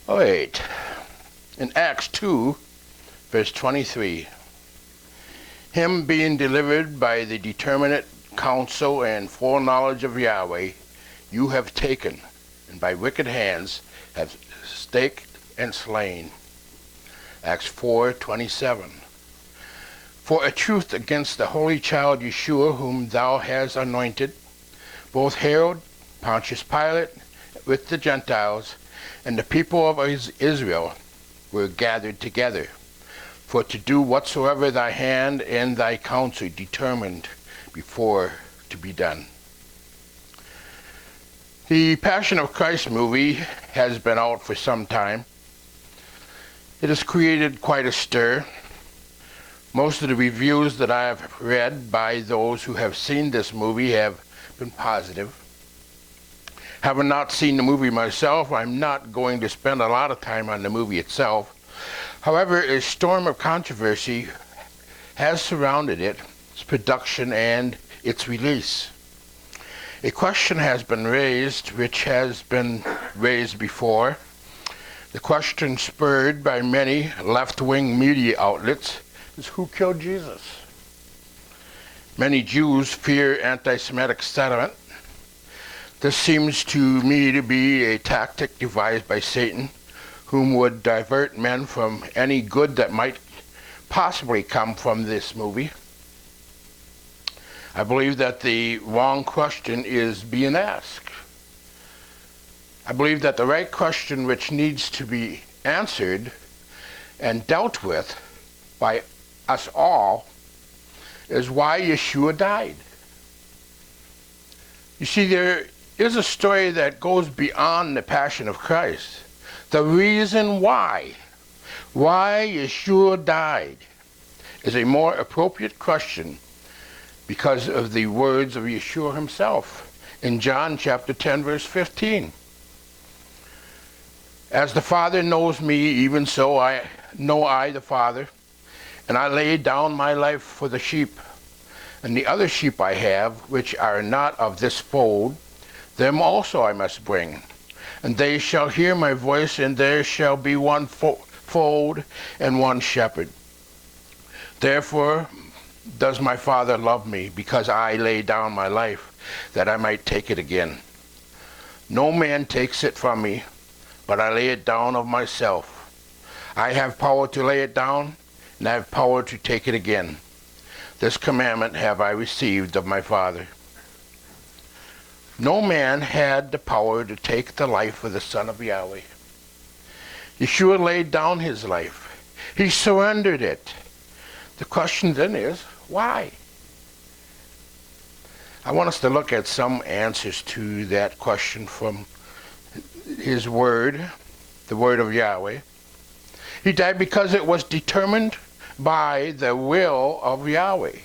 All right. In Acts 2, verse 23, him being delivered by the determinate counsel and foreknowledge of Yahweh, you have taken, and by wicked hands have staked and slain. Acts 4:27. For a truth against the holy child Yeshua, whom thou hast anointed, both Herod, Pontius Pilate, with the Gentiles, and the people of Israel were gathered together, for to do whatsoever thy hand and thy counsel determined before to be done. The Passion of Christ movie has been out for some time. It has created quite a stir. Most of the reviews that I have read by those who have seen this movie have been positive. Having not seen the movie myself, I'm not going to spend a lot of time on the movie itself. However, a storm of controversy has surrounded it, its production, and its release. A question has been raised, which has been raised before. The question spurred by many left-wing media outlets is, who killed Jesus? Many Jews fear anti-Semitic sentiment. This seems to me to be a tactic devised by Satan, whom would divert men from any good that might possibly come from this movie. I believe that the wrong question is being asked. I believe that the right question, which needs to be answered and dealt with by us all, is why Yeshua died. You see, there is a story that goes beyond the Passion of Christ. The reason why Yeshua died, is a more appropriate question because of the words of Yeshua himself in John chapter 10, verse 15. As the Father knows me, even so I know the Father, and I lay down my life for the sheep. And the other sheep I have, which are not of this fold, them also I must bring. And they shall hear my voice, and there shall be one fold and one shepherd. Therefore does my Father love me, because I lay down my life, that I might take it again. No man takes it from me, but I lay it down of myself. I have power to lay it down, and I have power to take it again. This commandment have I received of my Father. No man had the power to take the life of the Son of Yahweh. Yeshua laid down his life. He surrendered it. The question then is, why? I want us to look at some answers to that question from his word, the word of Yahweh. He died because it was determined by the will of Yahweh.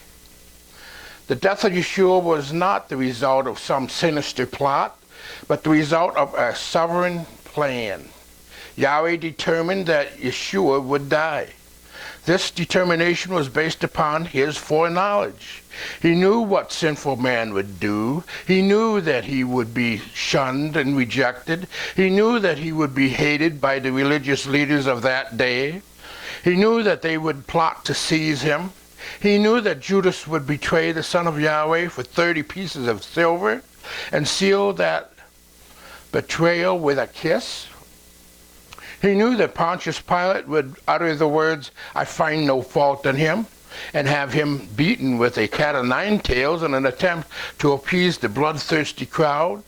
The death of Yeshua was not the result of some sinister plot, but the result of a sovereign plan. Yahweh determined that Yeshua would die. This determination was based upon his foreknowledge. He knew what sinful man would do. He knew that he would be shunned and rejected. He knew that he would be hated by the religious leaders of that day. He knew that they would plot to seize him. He knew that Judas would betray the Son of Yahweh for 30 pieces of silver and seal that betrayal with a kiss. He knew that Pontius Pilate would utter the words, "I find no fault in him," and have him beaten with a cat o' nine tails in an attempt to appease the bloodthirsty crowd.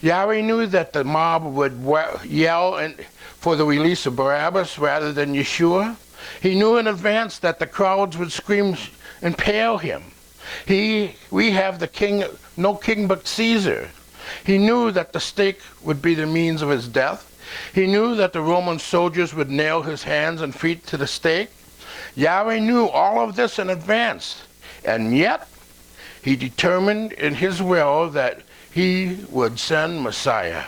Yahweh knew that the mob would yell for the release of Barabbas rather than Yeshua. He knew in advance that the crowds would scream, "Impale him. We have the king, no king but Caesar." He knew that the stake would be the means of his death. He knew that the Roman soldiers would nail his hands and feet to the stake. Yahweh knew all of this in advance, and yet he determined in his will that he would send Messiah.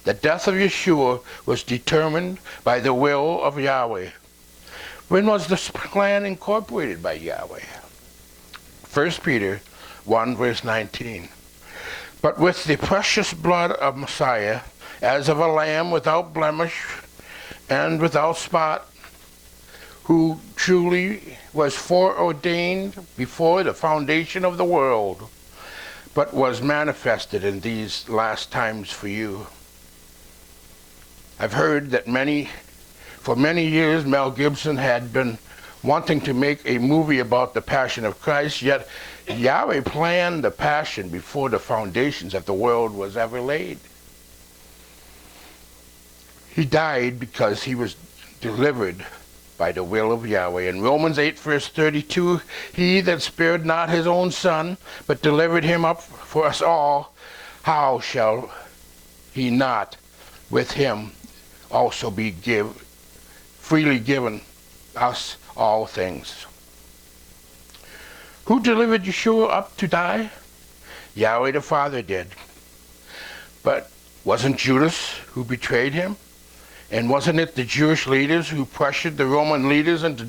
The death of Yeshua was determined by the will of Yahweh. When was this plan incorporated by Yahweh? 1 Peter 1 verse 19. But with the precious blood of Messiah, as of a lamb without blemish and without spot, who truly was foreordained before the foundation of the world, but was manifested in these last times for you. I've heard that for many years, Mel Gibson had been wanting to make a movie about the Passion of Christ, yet Yahweh planned the Passion before the foundations of the world was ever laid. He died because he was delivered by the will of Yahweh. In Romans 8, verse 32, he that spared not his own son, but delivered him up for us all, how shall he not with him also be freely given us all things? Who delivered Yeshua up to die? Yahweh the Father did. But wasn't Judas who betrayed him? And wasn't it the Jewish leaders who pressured the Roman leaders into